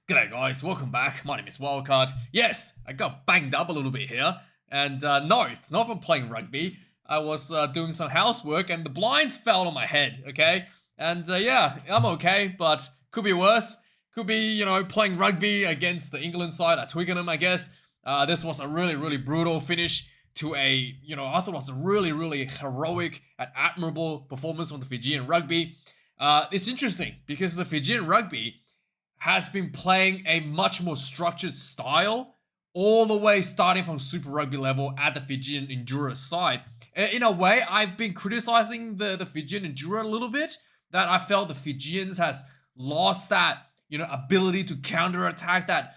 G'day guys, welcome back. My name is Wildkard. Yes, I got banged up a little bit here. And no, it's not from playing rugby. I was doing some housework and the blinds fell on my head, okay? And yeah, I'm okay, but could be worse. Could be, playing rugby against the England side at Twickenham, I guess. This was a really brutal finish to I thought it was a really heroic and admirable performance from the Fijian rugby. It's interesting because the Fijian rugby has been playing a much more structured style all the way starting from Super Rugby level at the Fijian Endurance side. In a way, I've been criticizing the Fijian Endurance a little bit, that I felt the Fijians has lost that, ability to counterattack, that,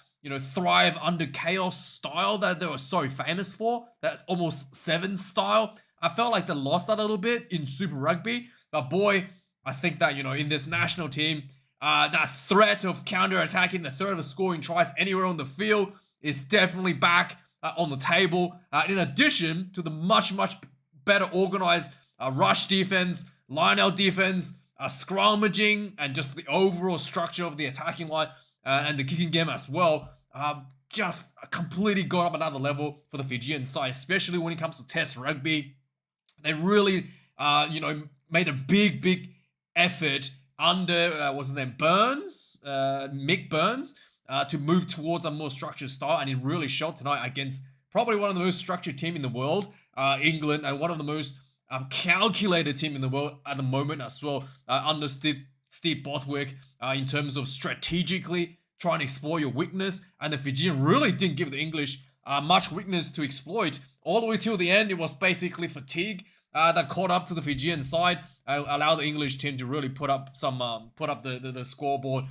thrive under chaos style that they were so famous for, that almost seven style. I felt like they lost that a little bit in Super Rugby, but boy, I think that, in this national team, that threat of counter-attacking, the threat of scoring tries anywhere on the field is definitely back on the table. In addition to the much better organized rush defense, line-out defense, scrummaging, and just the overall structure of the attacking line and the kicking game as well. Just completely got up another level for the Fijian side, especially when it comes to Test rugby. They really, made a big effort under what's his name, Mick Burns, to move towards a more structured style, and it really showed tonight against probably one of the most structured team in the world, England, and one of the most calculated team in the world at the moment as well, under Steve Bothwick, in terms of strategically trying to explore your weakness, and the Fijian really didn't give the English much weakness to exploit. All the way till the end, it was basically fatigue that caught up to the Fijian side, allowed the English team to really put up the scoreboard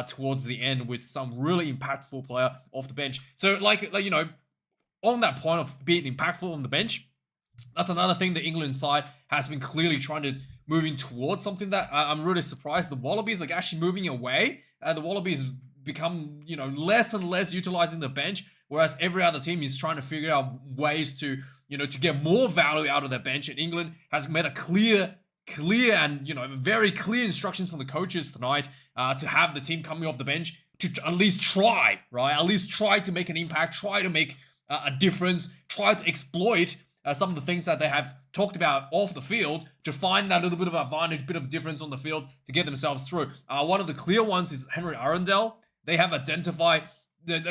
towards the end with some really impactful player off the bench. So on that point of being impactful on the bench, that's another thing the England side has been clearly trying to moving towards, something that I'm really surprised the Wallabies are actually moving away. The Wallabies become less and less utilizing the bench, whereas every other team is trying to figure out ways to to get more value out of their bench. And England has made a clear and very clear instructions from the coaches tonight to have the team coming off the bench to at least try, right? At least try to make an impact, try to make a difference, try to exploit some of the things that they have talked about off the field to find that little bit of advantage, bit of difference on the field to get themselves through. One of the clear ones is Henry Arundel. They have identified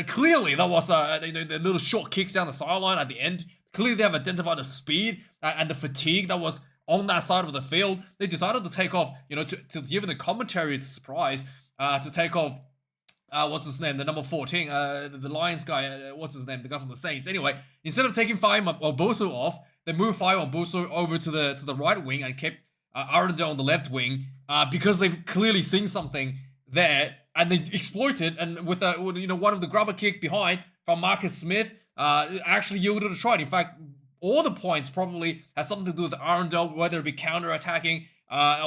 clearly that was the little short kicks down the sideline at the end. Clearly, they have identified the speed and the fatigue that was on that side of the field. They decided to take off, to give the commentary a surprise, to take off, what's his name, the number 14, the Lions guy, what's his name, the guy from the Saints. Anywai, instead of taking Fai Mabuso off, they moved Fai Mabuso over to the right wing and kept Arundel on the left wing, because they've clearly seen something there, and they exploited, and with one of the grubber kick behind from Marcus Smith, actually yielded a try. In fact, all the points probably has something to do with Arundel, whether it be counter-attacking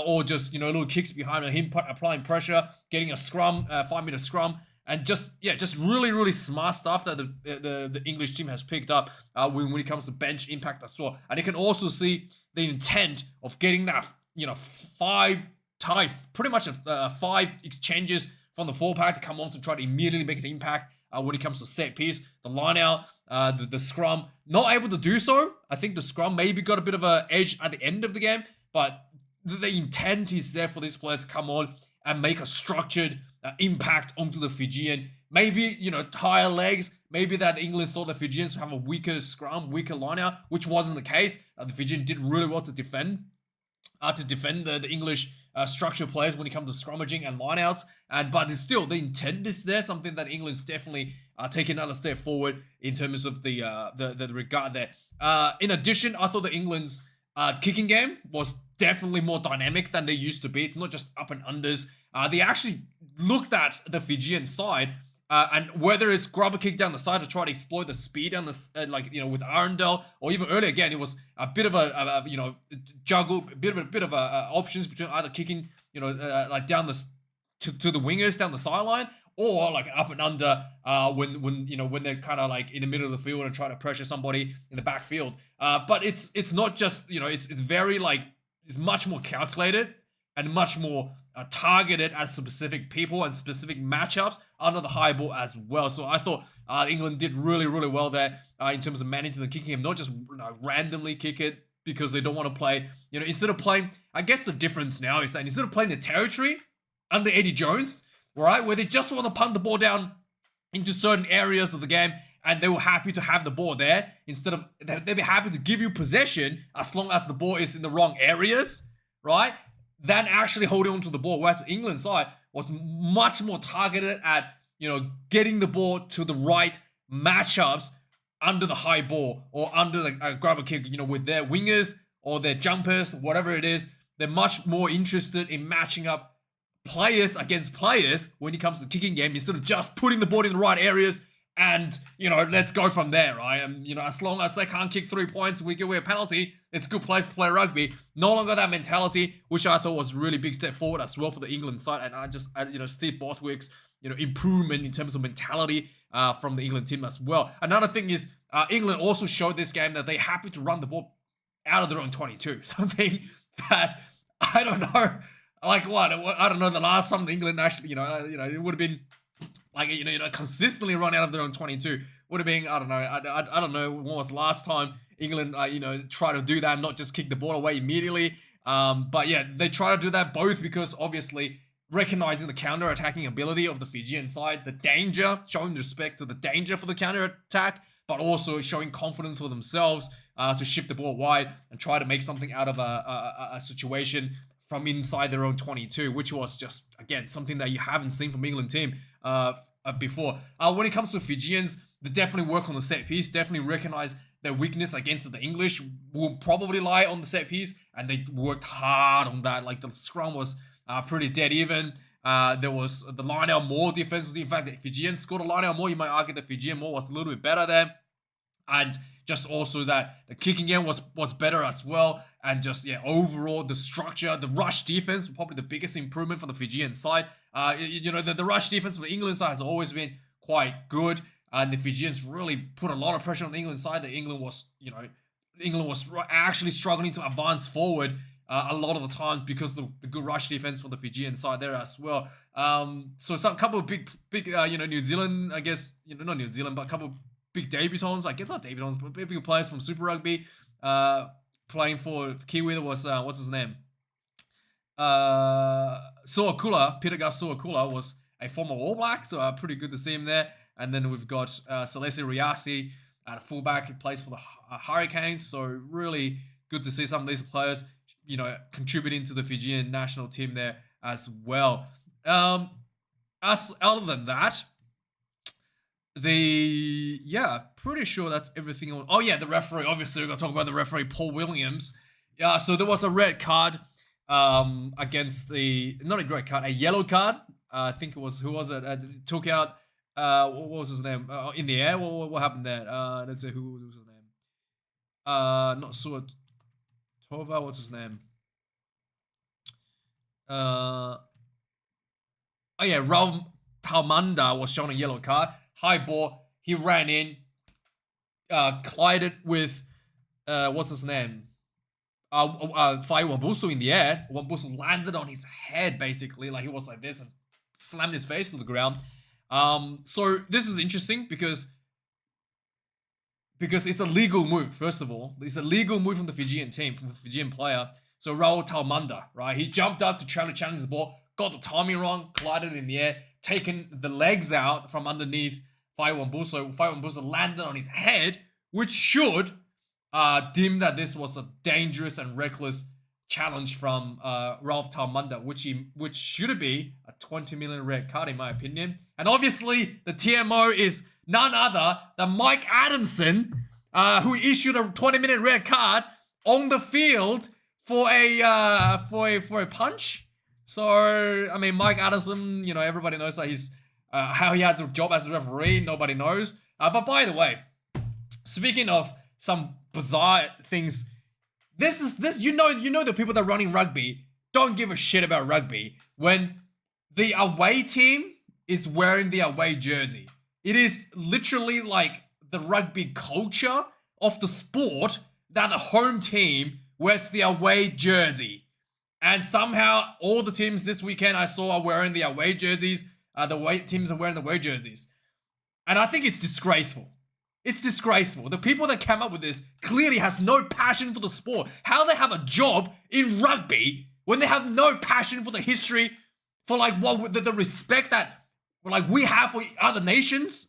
or just little kicks behind him, applying pressure, getting a scrum, 5-meter scrum, and just really smart stuff that the English team has picked up when it comes to bench impact as well. And you can also see the intent of getting that pretty much five exchanges from the 4-pack to come on to try to immediately make an impact when it comes to set piece, the line out, the scrum. Not able to do so. I think the scrum maybe got a bit of an edge at the end of the game, but the intent is there for these players to come on and make a structured impact onto the Fijian. Maybe, higher legs. Maybe that England thought the Fijians would have a weaker scrum, weaker line out, which wasn't the case. The Fijian did really well to defend the English structured players when it comes to scrummaging and lineouts, but it's still the intent is there, something that England's definitely taking another step forward in terms of the regard there. In addition, I thought the England's kicking game was definitely more dynamic than they used to be. It's not just up and unders. They actually looked at the Fijian side, and whether it's grab a kick down the side to try to exploit the speed down the with Arundel, or even earlier again, it was a bit of a juggle, bit of options between either kicking down to the wingers down the sideline, or like up and under when they're kind of like in the middle of the field and trying to pressure somebody in the backfield. But it's not just it's very it's much more calculated and much more targeted at specific people and specific matchups under the high ball as well. So I thought England did really, really well there in terms of managing the kicking game, not just randomly kick it because they don't want to play, instead of playing, I guess the difference now is that instead of playing the territory under Eddie Jones, right, where they just want to punt the ball down into certain areas of the game, and they were happy to have the ball there, instead of, they'd be happy to give you possession as long as the ball is in the wrong areas, right, than actually holding on to the ball. Whereas the England side was much more targeted at, getting the ball to the right matchups under the high ball or under the grab and kick, with their wingers or their jumpers, whatever it is. They're much more interested in matching up players against players when it comes to the kicking game, instead of just putting the ball in the right areas and, let's go from there, right? And, as long as they can't kick 3 points, we give away a penalty, it's a good place to play rugby. No longer that mentality, which I thought was a really big step forward as well for the England side. And Steve Borthwick's, improvement in terms of mentality from the England team as well. Another thing is, England also showed this game that they're happy to run the ball out of their own 22. Something that, I don't know, like what? I don't know, the last time England actually, it would have been like, consistently run out of their own 22. Would have been, I don't know, I don't know when was the last time England, try to do that, not just kick the ball away immediately. But yeah, they try to do that both because obviously recognizing the counter-attacking ability of the Fijian side, the danger, showing respect to the danger for the counter-attack, but also showing confidence for themselves to shift the ball wide and try to make something out of a situation from inside their own 22, which was just, again, something that you haven't seen from England team before. When it comes to Fijians, they definitely work on the set piece, definitely recognize their weakness against the English will probably lie on the set piece, and they worked hard on that. Like, the scrum was pretty dead even. There was the line-out more defensively. In fact, the Fijians scored a line-out more. You might argue the Fijian more was a little bit better there. And just also that the kicking game was better as well. And just, overall, the structure, the rush defense, probably the biggest improvement for the Fijian side. The rush defense for the England side has always been quite good. And the Fijians really put a lot of pressure on the England side. England was actually struggling to advance forward a lot of the times because of the good rush defense for the Fijian side there as well. So some couple of big New Zealand, I guess, not New Zealand, but a couple of big debutants, I guess not debutants, but big players from Super Rugby playing for Kiwi. There was, what's his name? Suakula, Peter Suakula was a former All Black, so pretty good to see him there. And then we've got Salesi Riasi at fullback, who plays for the Hurricanes, so really good to see some of these players contributing to the Fijian national team there as well. Other than that, pretty sure that's everything. Oh yeah, the referee. Obviously, we're gonna talk about the referee, Paul Williams. Yeah, so there was a red card against not a red card, a yellow card. I think it was, who was it? Took out what was his name? In the air. What happened there? Let's see, who was his name? Not Suat. Tova, what's his name? Ravutaumada was shown a yellow card. High ball, he ran in, collided with, what's his name? Fai Wambusu in the air. Wambusu landed on his head, basically, like he was like this, and slammed his face to the ground. So this is interesting because it's a legal move, first of all. It's a legal move from the Fijian team, from the Fijian player. So Ravutaumada, right? He jumped up to try to challenge the ball, got the timing wrong, collided in the air, taken the legs out from underneath Fai Wambusu. Fai Wambusu landed on his head, which should deem that this was a dangerous and reckless challenge from Ravutaumada, which should be a 20 million red card in my opinion. And obviously the TMO is none other than Mike Adamson, who issued a 20-minute red card on the field for a punch. So I mean, Mike Adamson, everybody knows that he's how he has a job as a referee. Nobody knows. But by the way, speaking of some bizarre things, this the people that are running rugby don't give a shit about rugby when the away team is wearing the away jersey. It is literally like the rugby culture of the sport that the home team wears the away jersey. And somehow all the teams this weekend I saw are wearing the away jerseys. The away teams are wearing the away jerseys. And I think it's disgraceful. It's disgraceful. The people that came up with this clearly has no passion for the sport. How they have a job in rugby when they have no passion for the history, for like what the respect that like we have for other nations.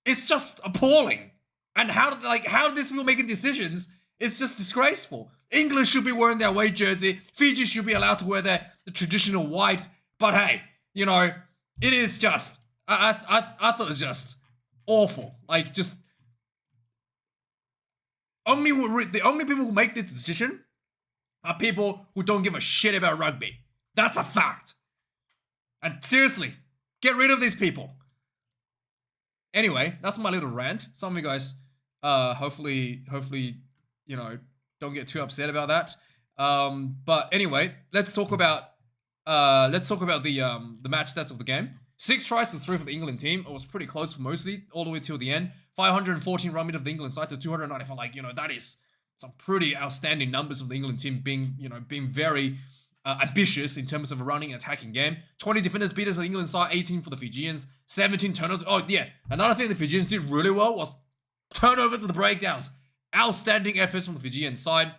It's just appalling. And how these people making decisions? It's just disgraceful. England should be wearing their away jersey. Fiji should be allowed to wear the traditional white. But hey, you know, it is just. I thought it was just awful. Like just the only people who make this decision are people who don't give a shit about rugby. That's a fact. And seriously, get rid of these people. Anyway, that's my little rant. Some of you guys, hopefully, you know, don't get too upset about that. But anyway, let's talk about the match stats of the game. 6 tries to 3 for the England team. It was pretty close for mostly, all the way till the end. 514 run meter of the England side to 295. Like, you know, that is some pretty outstanding numbers of the England team being very ambitious in terms of a running and attacking game. 20 defenders beat us for the England side, 18 for the Fijians, 17 turnovers. Oh yeah, another thing the Fijians did really well was turnovers and the breakdowns. Outstanding efforts from the Fijian side.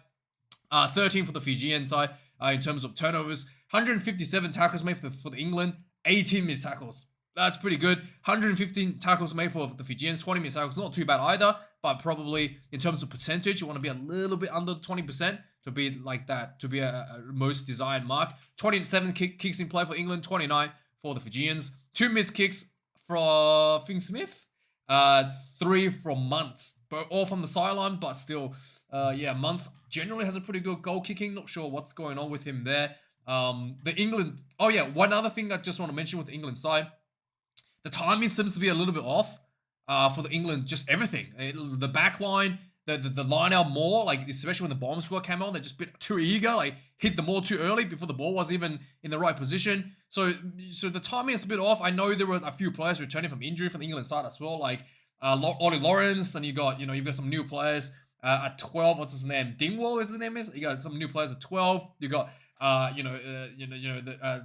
13 for the Fijian side in terms of turnovers. 157 tackles made for the England, 18 missed tackles. That's pretty good. 115 tackles made for the Fijians, 20 missed tackles. Not too bad either, but probably in terms of percentage, you want to be a little bit under 20% to be like that, to be a most desired mark. 27 kicks in play for England, 29 for the Fijians. 2 missed kicks for Finn Smith, 3 from Muntz, but all from the sideline, but still, Muntz generally has a pretty good goal kicking. Not sure what's going on with him there. One other thing I just want to mention with the England side, the timing seems to be a little bit off for the England, just everything. The back line, the line out more, like especially when the bomb squad came on, they're just a bit too eager, like hit the ball too early before the ball was even in the right position. So the timing is a bit off. I know there were a few players returning from injury from the England side as well, like Ollie Lawrence, and you've got some new players at 12. What's his name? Dingwall is his name is. You got some new players at 12. You got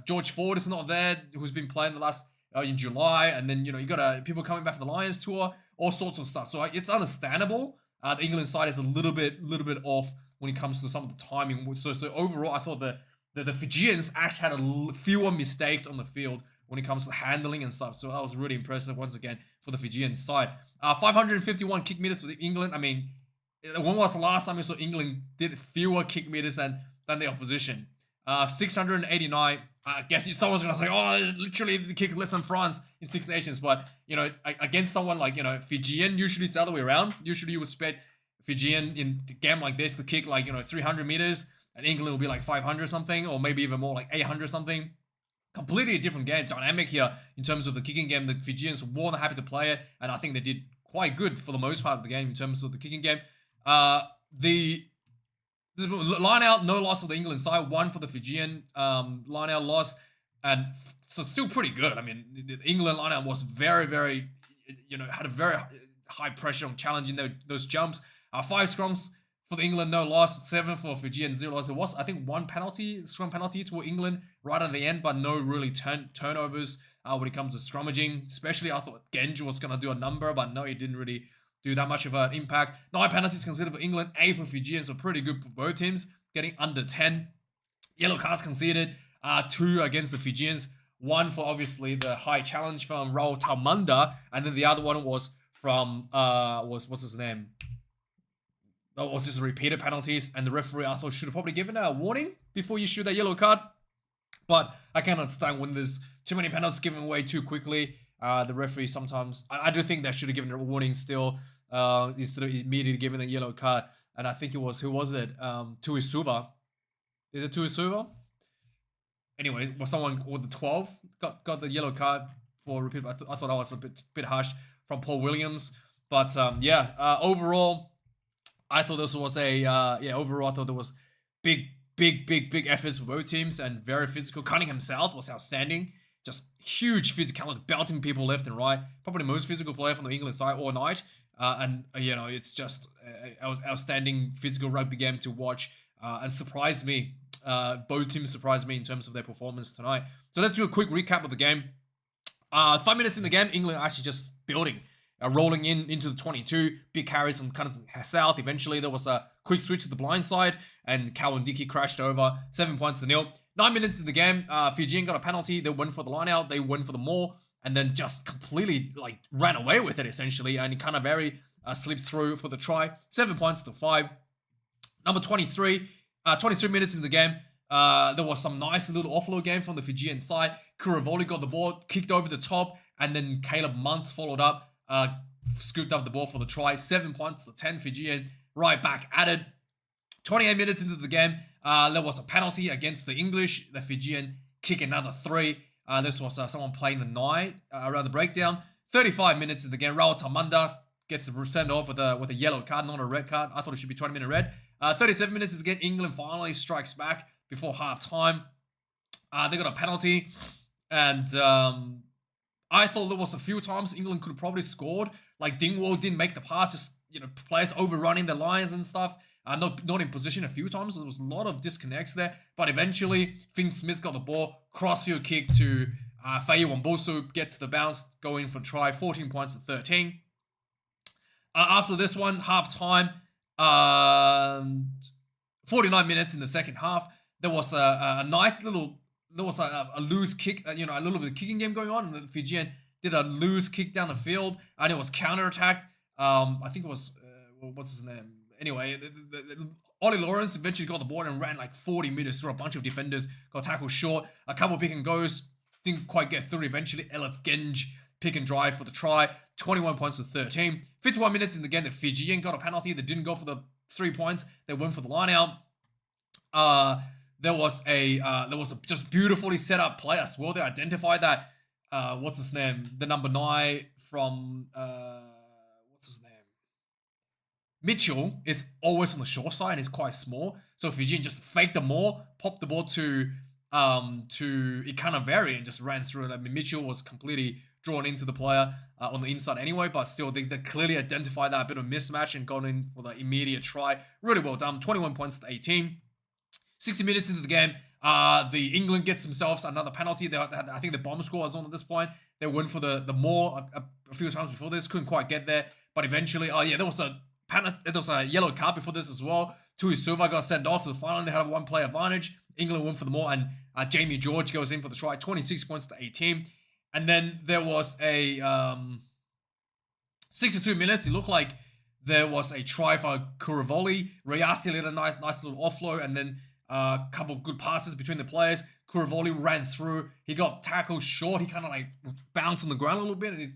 George Ford is not there, who's been playing the last in July, and then you got people coming back from the Lions tour, all sorts of stuff. So it's understandable. The England side is a little bit off when it comes to some of the timing. So overall, I thought the Fijians actually had fewer mistakes on the field when it comes to handling and stuff. So that was really impressive once again for the Fijian side. 551 kick meters for England. I mean, when was the last time we saw England did fewer kick meters than the opposition? 689. I guess someone's gonna say, oh, literally the kick less than France in Six Nations, but against someone like Fijian, usually it's the other way around. Usually you would expect Fijian in a game like this to kick 300 meters, and England will be like 500 something, or maybe even more, like 800 something. Completely a different game dynamic here in terms of the kicking game. The Fijians were more than happy to play it, and I think they did quite good for the most part of the game in terms of the kicking game. The line out, no loss for the England side, 1 for the Fijian line out loss, and so still pretty good. I mean, the England line out was very, very, had a very high pressure on challenging those jumps. 5 scrums for the England, no loss. 7 for Fijian, 0 loss. There was, I think, 1 scrum penalty to England right at the end, but no really turnovers when it comes to scrummaging. Especially, I thought Genj was going to do a number, but no, he didn't really do that much of an impact. 9 penalties considered for England, 8 for Fijians, so pretty good for both teams, getting under 10. Yellow cards conceded, 2 against the Fijians, 1 for obviously the high challenge from Ravutaumada, and then the other one was from what's his name? That was just repeated penalties, and the referee I thought should have probably given a warning before you shoot that yellow card. But I cannot understand when there's too many penalties given away too quickly. The referee sometimes, I do think they should have given a warning still, instead of immediately giving a yellow card. And I think it was, who was it? Tuisuva. Is it Tuisuva? Anyway, was someone with the 12 got the yellow card for repeat. I thought that was a bit harsh from Paul Williams. But overall, I thought this was overall I thought there was big efforts for both teams and very physical. Cunningham South was outstanding. Just huge physicality, belting people left and right. Probably the most physical player from the England side all night. It's just an outstanding physical rugby game to watch. And surprised me Both teams surprised me in terms of their performance tonight. So let's do a quick recap of the game. 5 minutes in the game, England actually just building, rolling into the 22. Big carries from kind of south. Eventually, there was a quick switch to the blind side, and Cowan-Dickey crashed over. 7 points to nil. 9 minutes in the game, Fijian got a penalty. They went for the line out. They went for the maul, and then just completely ran away with it essentially. And kind of very slipped through for the try. 7 points to 5. Number 23. 23 minutes in the game. There was some nice little offload game from the Fijian side. Kuravoli got the ball, kicked over the top, and then Caleb Muntz followed up, scooped up the ball for the try. 7 points to 10 Fijian. Right back added. 28 minutes into the game, there was a penalty against the English. The Fijian kick another 3. This was someone playing the 9 around the breakdown. 35 minutes in the game, Ravutaumada gets sent off with a yellow card, not a red card. I thought it should be 20-minute red. 37 minutes in the game, England finally strikes back before half-time. They got a penalty, and I thought there was a few times England could have probably scored. Like Dingwall didn't make the pass, just players overrunning the lines and stuff. Not in position a few times. There was a lot of disconnects there, but eventually Finn Smith got the ball, crossfield kick to Faye Wambusu, gets the bounce, go in for try. 14 points to 13. After this one, half-time, 49 minutes in the second half. There was a nice little, there was a loose kick, a little bit of kicking game going on, and the Fijian did a loose kick down the field, and it was counter-attacked. I think it was, what's his name? Anyway, Ollie Lawrence eventually got the ball and ran like 40 meters through a bunch of defenders, got tackled short, a couple pick and goes, didn't quite get through. Eventually, Ellis Genge pick and drive for the try, 21 points to 13. 51 minutes in the game, the Fijian got a penalty. They didn't go for the 3 points. They went for the line out. There was a just beautifully set up play as well. They identified that what's his name, the number 9 from what's his name, Mitchell, is always on the short side and is quite small. So Fijian just faked the maul, popped the ball to Ikanaveri and just ran through it. I mean, Mitchell was completely drawn into the player on the inside anyway, but still they clearly identified that bit of mismatch and got in for the immediate try. Really well done. 21 points to 18. 60 minutes into the game, the England gets themselves another penalty. I think the bomb score was on at this point. They went for the maul a few times before this, couldn't quite get there, but eventually, there was a yellow card before this as well. Tui Silva got sent off. So finally, they had a one-play advantage. England went for the maul, and Jamie George goes in for the try. 26 points to 18. And then there was a 62 minutes. It looked like there was a try for Kuravoli. Rayasi did a nice little offload, and then a couple good passes between the players. Kuravoli ran through. He got tackled short. He kind of bounced on the ground a little bit, and it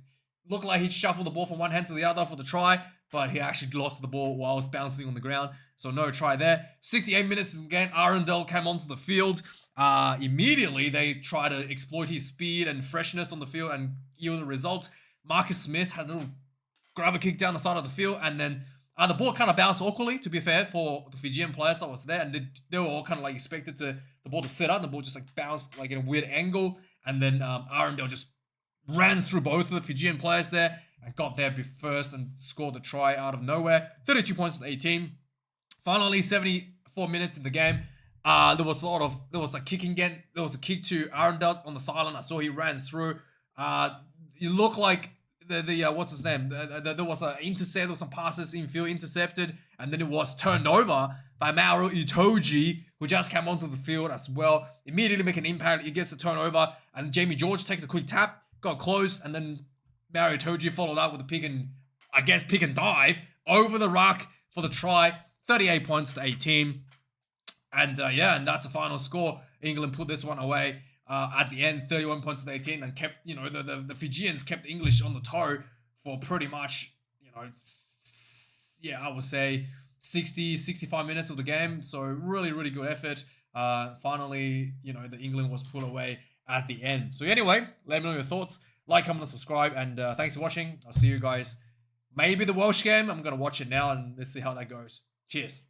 looked like he shuffled the ball from one hand to the other for the try, but he actually lost the ball while it was bouncing on the ground. So no try there. 68 minutes in the game, Arundel came onto the field. Immediately, they try to exploit his speed and freshness on the field and yield a result. Marcus Smith had a little grab a kick down the side of the field, and then the ball kind of bounced awkwardly, to be fair, for the Fijian players that was there, and they were all kind of expected the ball to sit up, and the ball just bounced in a weird angle, and then Arundel just ran through both of the Fijian players there and got there first and scored the try out of nowhere. 32 points to 18. Finally, 74 minutes in the game. There was a kicking game. There was a kick to Arundel on the sideline. I saw he ran through. It looked like what's his name? There was an intercept. There was some passes infield intercepted, and then it was turned over by Mauro Itoji, who just came onto the field as well. Immediately make an impact. He gets the turnover, and Jamie George takes a quick tap, got close, and then Mauro Itoji followed up with a pick and dive over the ruck for the try. 38 points to 18. And and that's the final score. England put this one away at the end, 31 points to 18, and kept, the Fijians kept the English on the toe for pretty much, I would say 60, 65 minutes of the game. So really, really good effort. Finally, the England was put away at the end. So anyway, let me know your thoughts. Like, comment, and subscribe. And thanks for watching. I'll see you guys. Maybe the Welsh game. I'm going to watch it now, and let's see how that goes. Cheers.